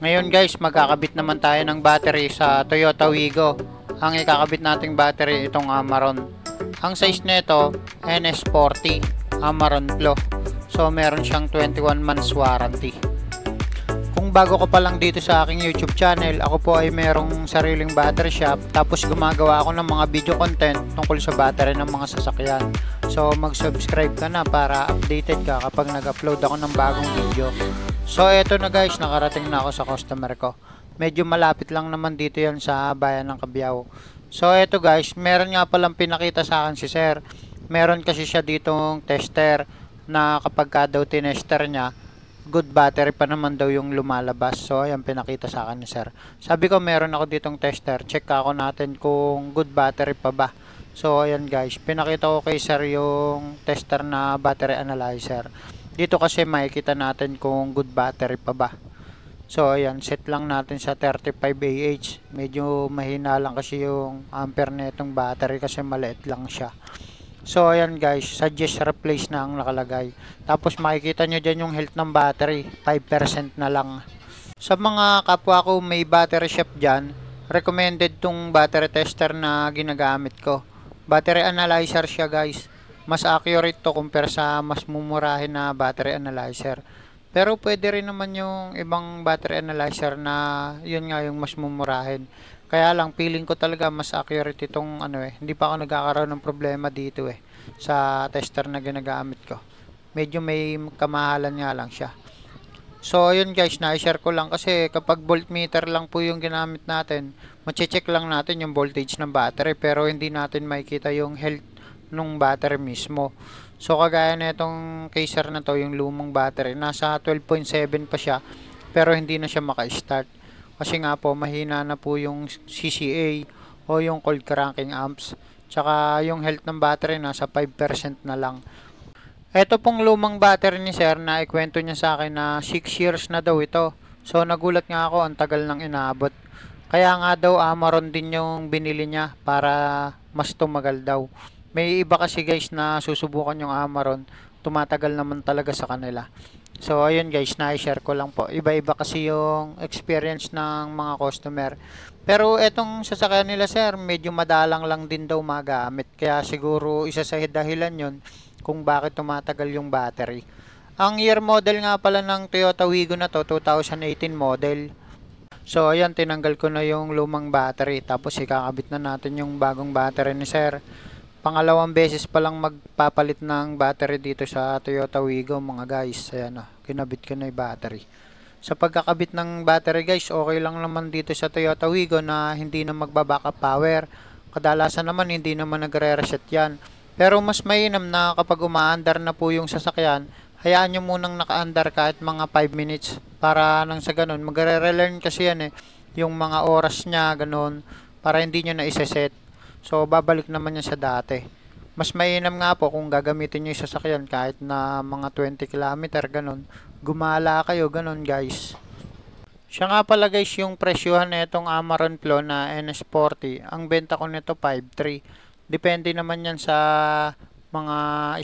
Ngayon guys, magkakabit naman tayo ng battery sa Toyota Wigo. Ang ikakabit nating battery itong Amaron. Ang size nito NS40 Amaron Flow. So meron siyang 21 months warranty. Kung bago ka pa lang dito sa aking YouTube channel, ako po ay merong sariling battery shop. Tapos gumagawa ako ng mga video content tungkol sa battery ng mga sasakyan. So mag-subscribe ka na para updated ka kapag nag-upload ako ng bagong video. So eto na guys, nakarating na ako sa customer ko. Medyo malapit lang naman dito yan sa bayan ng Cabiao. So eto guys, meron nga palang pinakita sa akin si sir. Meron kasi siya ditong tester na kapag ka daw tinester niya, good battery pa naman daw yung lumalabas. So ayan, pinakita sa akin ni sir. Sabi ko meron ako ditong tester, check ako natin kung good battery pa ba. So ayan guys, pinakita ko kay sir yung tester na battery analyzer. Dito kasi makikita natin kung good battery pa ba. So ayan, set lang natin sa 35 Ah. Medyo mahina lang kasi yung ampere netong battery kasi maliit lang siya. So ayan guys, suggest replace na ang nakalagay. Tapos makikita nyo dyan yung health ng battery, 5% na lang. Sa mga kapwa ko may battery shop dyan, recommended tong battery tester na ginagamit ko. Battery analyzer siya guys. Mas accurate to compare sa mas mumurahin na battery analyzer. Pero pwede rin naman yung ibang battery analyzer na yun nga yung mas mumurahin. Kaya lang feeling ko talaga mas accurate itong hindi pa ako nagkakaroon ng problema dito sa tester na ginagamit ko. Medyo may kamahalan nga lang siya. So ayun guys, na-share ko lang kasi kapag voltmeter lang po yung ginamit natin, mache-check lang natin yung voltage ng battery pero hindi natin makikita yung health nung battery mismo. So kagaya na itong caser na to, yung lumang battery, nasa 12.7 pa siya pero hindi na siya maka-start kasi nga po mahina na po yung CCA o yung cold cranking amps, tsaka yung health ng battery nasa 5% na lang. Ito pong lumang battery ni sir, na ikwento niya sa akin na 6 years na daw ito. So nagulat nga ako, ang tagal nang inaabot. Kaya nga daw Amaron din yung binili niya para mas tumagal daw. May iba kasi guys na susubukan yung Amaron, tumatagal naman talaga sa kanila. So ayun guys, na-share ko lang po. Iba-iba kasi yung experience ng mga customer. Pero etong sasakyan nila sir, medyo madalang lang din daw magamit. Kaya siguro isa sa dahilan yun kung bakit tumatagal yung battery. Ang year model nga pala ng Toyota Wigo na to, 2018 model. So ayan, tinanggal ko na yung lumang battery. Tapos ikakabit na natin yung bagong battery ni sir. Pangalawang beses pa lang magpapalit ng battery dito sa Toyota Wigo mga guys. Ayan kinabit ko na yung battery. Sa pagkakabit ng battery guys, okay lang naman dito sa Toyota Wigo na hindi na magba-backup power. Kadalasan naman hindi naman nagre-reset yan. Pero mas mainam na kapag umaandar na po yung sasakyan, hayaan nyo munang naka-andar kahit mga 5 minutes. Para nang sa ganun, magre-relearn kasi yan yung mga oras niya, ganun, para hindi nyo na isa-set. So babalik naman yan sa dati. Mas mainam nga po kung gagamitin nyo yung sasakyan kahit na mga 20 km ganun. Gumala kayo ganun guys. Siya nga pala guys, yung presyohan na itong Amaron Flow na NS40, ang benta ko nito 5.3. Depende naman yan sa mga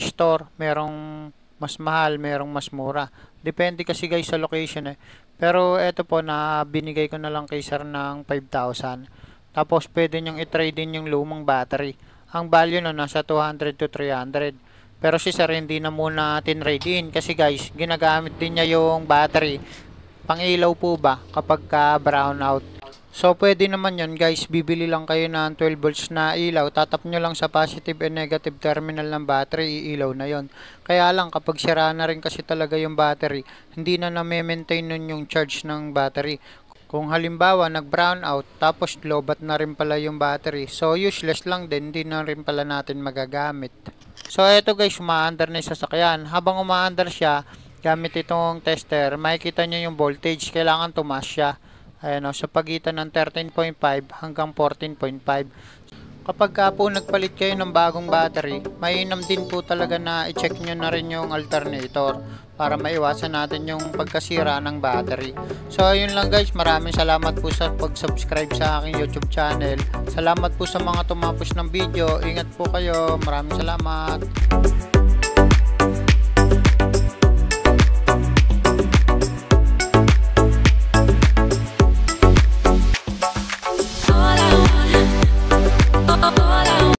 store. Merong mas mahal, merong mas mura. Depende kasi guys sa location Pero eto po, na binigay ko na lang kay sir ng 5,000. Tapos pwede nyong i-trade in yung lumang battery. Ang value na nasa 200 to 300. Pero si sir hindi na muna tin-trade in kasi guys, ginagamit din niya yung battery pang ilaw po ba kapag ka brown out. So pwede naman yun guys, bibili lang kayo ng 12 volts na ilaw, tatap nyo lang sa positive and negative terminal ng battery, iilaw na yon. Kaya lang kapag sira na rin kasi talaga yung battery, hindi na na-maintain nun yung charge ng battery. Kung halimbawa nag-brown out tapos lobat na rin pala yung battery, so useless lang din, hindi na rin pala natin magagamit. So eto guys, umaandar na yung sasakyan. Habang umaandar siya, gamit itong tester, makikita nyo yung voltage, kailangan tumaas siya. Ayan sa pagitan ng 13.5 hanggang 14.5. Kapag ka po nagpalit kayo ng bagong battery, mainam din po talaga na i-check nyo na rin yung alternator para maiwasan natin yung pagkasira ng battery. So ayun lang guys, maraming salamat po sa pag-subscribe sa aking YouTube channel. Salamat po sa mga tumapos ng video. Ingat po kayo. Maraming salamat.